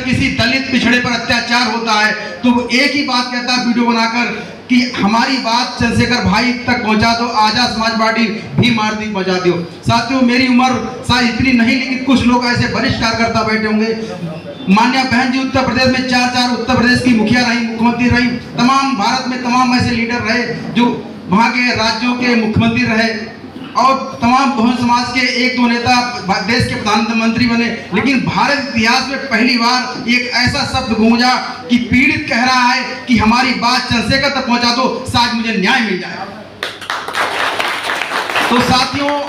किसी दलित पिछड़े पर अत्याचार होता है तो वो एक ही बात कहता है वीडियो बनाकर कि हमारी बात चंद्रशेखर भाई तक पहुंचा दो, आजाद समाज पार्टी भी मारती पहुंचा दो। साथियों, मेरी उम्र शायद इतनी नहीं, लेकिन कुछ लोग ऐसे वरिष्ठ कार्यकर्ता बैठे होंगे। मान्या बहन जी उत्तर प्रदेश में 4 उत्तर प्रदेश की मुखिया रही, मुख्यमंत्री रही, तमाम भारत में तमाम ऐसे लीडर रहे जो वहाँ के राज्यों के मुख्यमंत्री रहे, और तमाम बहुजन समाज के 1-2 नेता देश के प्रधानमंत्री बने। लेकिन भारत इतिहास में पहली बार एक ऐसा शब्द गूंजा कि पीड़ित कह रहा है कि हमारी बात चंद्रशेखर तक पहुंचा दो, शायद मुझे न्याय मिल जाए। तो साथियों,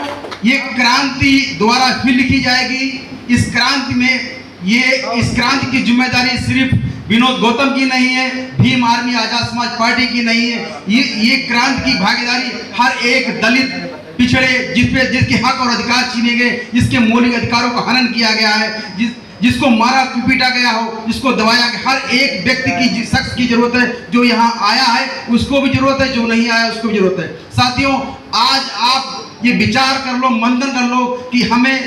ये क्रांति द्वारा फिर लिखी जाएगी। इस क्रांति में इस क्रांति की जिम्मेदारी सिर्फ विनोद गौतम की नहीं है, भीम आर्मी आजाद समाज पार्टी की नहीं है। ये क्रांति की भागीदारी हर एक दलित पिछड़े जिसके हक और अधिकार छीने गए, जिसके मौलिक अधिकारों का हनन किया गया है, जिसको मारा पीटा गया हो, जिसको दबाया गया, हर एक व्यक्ति की शख्स की जरूरत है। जो यहाँ आया है उसको भी जरूरत है, जो नहीं आया उसको भी जरूरत है। साथियों, आज आप ये विचार कर लो, मंथन कर लो कि हमें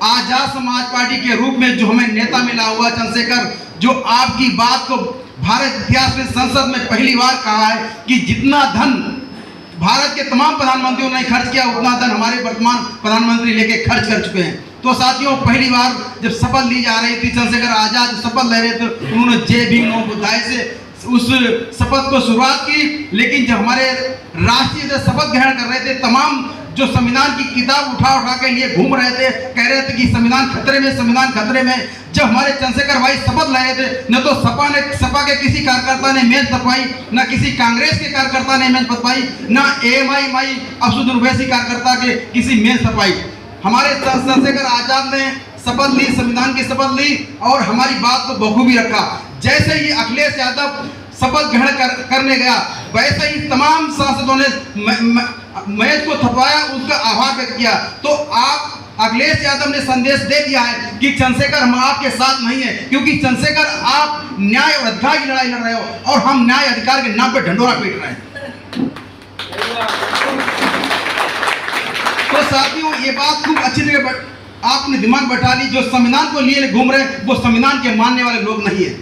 आजाद समाज पार्टी के रूप में जो हमें नेता मिला हुआ चंद्रशेखर, जो आपकी बात को भारत इतिहास में संसद में पहली बार कहा है कि जितना धन भारत के तमाम प्रधानमंत्रियों ने खर्च किया उतना धन हमारे वर्तमान प्रधानमंत्री लेके खर्च कर चुके हैं। तो साथियों, पहली बार जब शपथ ली जा रही थी, चंद्रशेखर आजाद शपथ ले रहे थे, उन्होंने जय भीम नमो बुद्धाय से उस शपथ को शुरुआत की। लेकिन जब हमारे राष्ट्रीय शपथ ग्रहण कर रहे थे, तमाम जो संविधान की किताब उठा के लिए घूम रहे थे, कह रहे थे कि संविधान खतरे में, संविधान खतरे में। जब हमारे चंद्रशेखर भाई शपथ ले रहे थे, न तो सपा के किसी कार्यकर्ता ने मेज थपवाई, न किसी कांग्रेस के कार्यकर्ता ने मेज थपवाई, न एएमआई असदुद्दीन ओवैसी कार्यकर्ता के किसी मेज थपवाई। हमारे चंद्रशेखर आजाद ने शपथ ली, संविधान की शपथ ली और हमारी बात को बखूबी रखा। जैसे ही अखिलेश यादव शपथ ग्रहण करने गया, वैसे ही तमाम सांसदों ने मेज को थपवाया, उसका आभार व्यक्त किया। तो आप अखिलेश यादव ने संदेश दे दिया है कि चंद्रशेखर हम आपके साथ नहीं है, क्योंकि चंद्रशेखर आप न्याय और अधिकार की लड़ाई लड़ रहे हो और हम न्याय अधिकार के नाम पे ढंढोरा पीट रहे हैं। तो साथियों, ये बात खूब अच्छी तरह आपने दिमाग बैठा ली। जो संविधान को लिए घूम रहे वो संविधान के मानने वाले लोग नहीं है,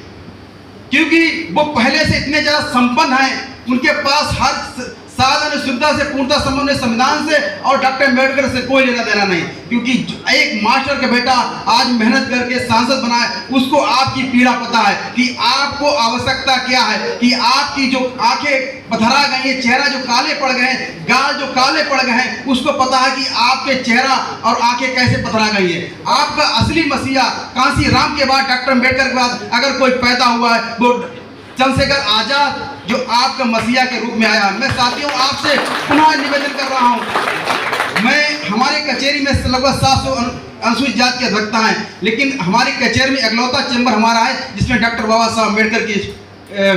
क्योंकि वो पहले से इतने ज्यादा संपन्न हैं, उनके पास हर साधन सुविधा से पूर्णतः संबंध है संविधान से, और डॉक्टर अम्बेडकर से कोई लेना देना नहीं। क्योंकि एक मास्टर का बेटा आज मेहनत करके सांसद बना है, उसको आपकी पीड़ा पता है कि आपको आवश्यकता क्या है, कि आपकी जो आंखें पथरा गई है, चेहरा जो काले पड़ गए हैं, गाल जो काले पड़ गए हैं, उसको पता है कि आपके चेहरा और आंखें कैसे पथरा गई है। आपका असली मसीहा कांसी राम के बाद, डॉक्टर अम्बेडकर के बाद अगर कोई पैदा हुआ है वो चंद्रशेखर आजाद, जो आपका मसीहा के रूप में आया। मैं साथियों आपसे पुनः निवेदन कर रहा हूं, मैं हमारे कचेरी में लगभग 700 अनुसूचित जाति के अध्यक्षता हैं, लेकिन हमारी कचेरी में इकलौता चैम्बर हमारा है जिसमें डॉक्टर बाबा साहब अम्बेडकर की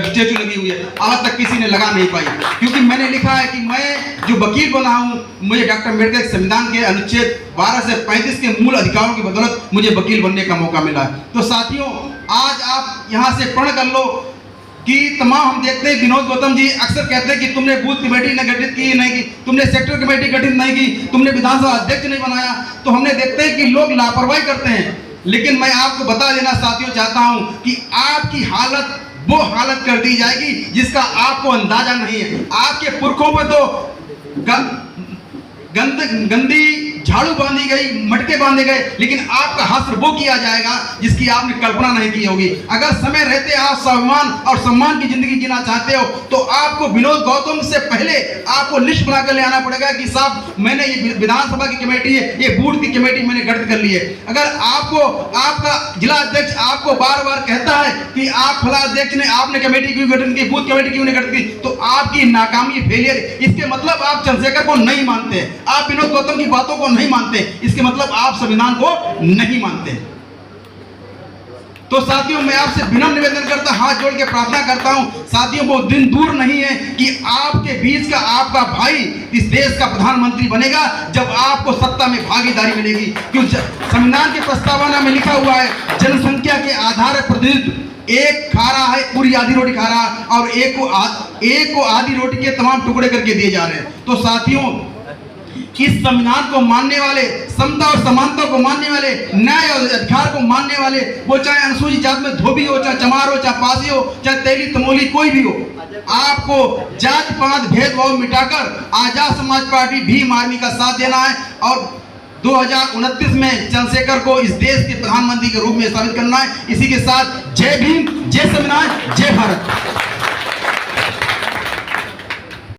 स्टेचू लगी हुई है। आज तक किसी ने लगा नहीं पाई, क्योंकि मैंने लिखा है कि मैं जो वकील बना हूं, मुझे डॉक्टर अम्बेडकर के संविधान के अनुच्छेद 12 से 35 के मूल अधिकारों की बदौलत मुझे वकील बनने का मौका मिला है। तो साथियों, आज आप यहाँ से पढ़ कर लो कि तमाम हम देखते हैं, विनोद गौतम जी अक्सर कहते हैं कि तुमने बूथ कमेटी ने गठित की नहीं की, तुमने सेक्टर कमेटी गठित नहीं की, तुमने विधानसभा अध्यक्ष नहीं बनाया। तो हमने देखते हैं कि लोग लापरवाही करते हैं, लेकिन मैं आपको बता देना साथियों चाहता हूं कि आपकी हालत वो हालत कर दी जाएगी जिसका आपको अंदाजा नहीं है। आपके पुरखों पर तो गंदी झाड़ू बांधी गई, मटके बांधे गए, लेकिन आपका हश्र वो किया जाएगा जिसकी आपने कल्पना नहीं की होगी। अगर समय रहते आप स्वाभिमान और सम्मान की जिंदगी जीना चाहते हो तो आपको विनोद गौतम से पहले आपको लिस्ट बनाकर ले आना पड़ेगा कि साहब मैंने ये विधानसभा की कमेटी है, ये बूथ की कमेटी मैंने गठित कर ली है। अगर आपको आपका जिला अध्यक्ष आपको बार बार कहता है कि आप फला अध्यक्ष ने आपने कमेटी क्यों गठित की, बूथ कमेटी क्यों नहीं गठित की, तो आपकी नाकामी फेलियर, इसके मतलब आप चंद्रशेखर को नहीं मानते, आप विनोद गौतम की बातों को नहीं मानते, इसके मतलब आप संविधान को नहीं मानते। तो साथियों, मैं आपसे विनम्र निवेदन करता, हाथ जोड़ के प्रार्थना करता हूं, साथियों वो दिन दूर नहीं है कि आपके बीच का आपका भाई इस देश का प्रधानमंत्री बनेगा जब आपको सत्ता में भागीदारी मिलेगी। क्योंकि संविधान के प्रस्तावना में लिखा हुआ है जनसंख्या के आधार पर प्रतिनिधित्व, एक खा रहा है पूरी आधी रोटी खा रहा है और एक को आधी रोटी के तमाम टुकड़े करके दिए जा रहे हैं। तो साथियों, इस संविधान को मानने वाले, समता और समानता को मानने वाले, न्याय और अधिकार को मानने वाले, वो चाहे अनुसूचित जात में धोबी हो, चाहे चमार हो, चाहे पासी हो, चाहे तेली तमोली कोई भी हो, आपको जात पात भेदभाव मिटाकर आजाद समाज पार्टी भीम आर्मी का साथ देना है और 2029 में चंद्रशेखर को इस देश के प्रधानमंत्री के रूप में स्थापित करना है। इसी के साथ जय भीम, जय संविधान, जय भारत।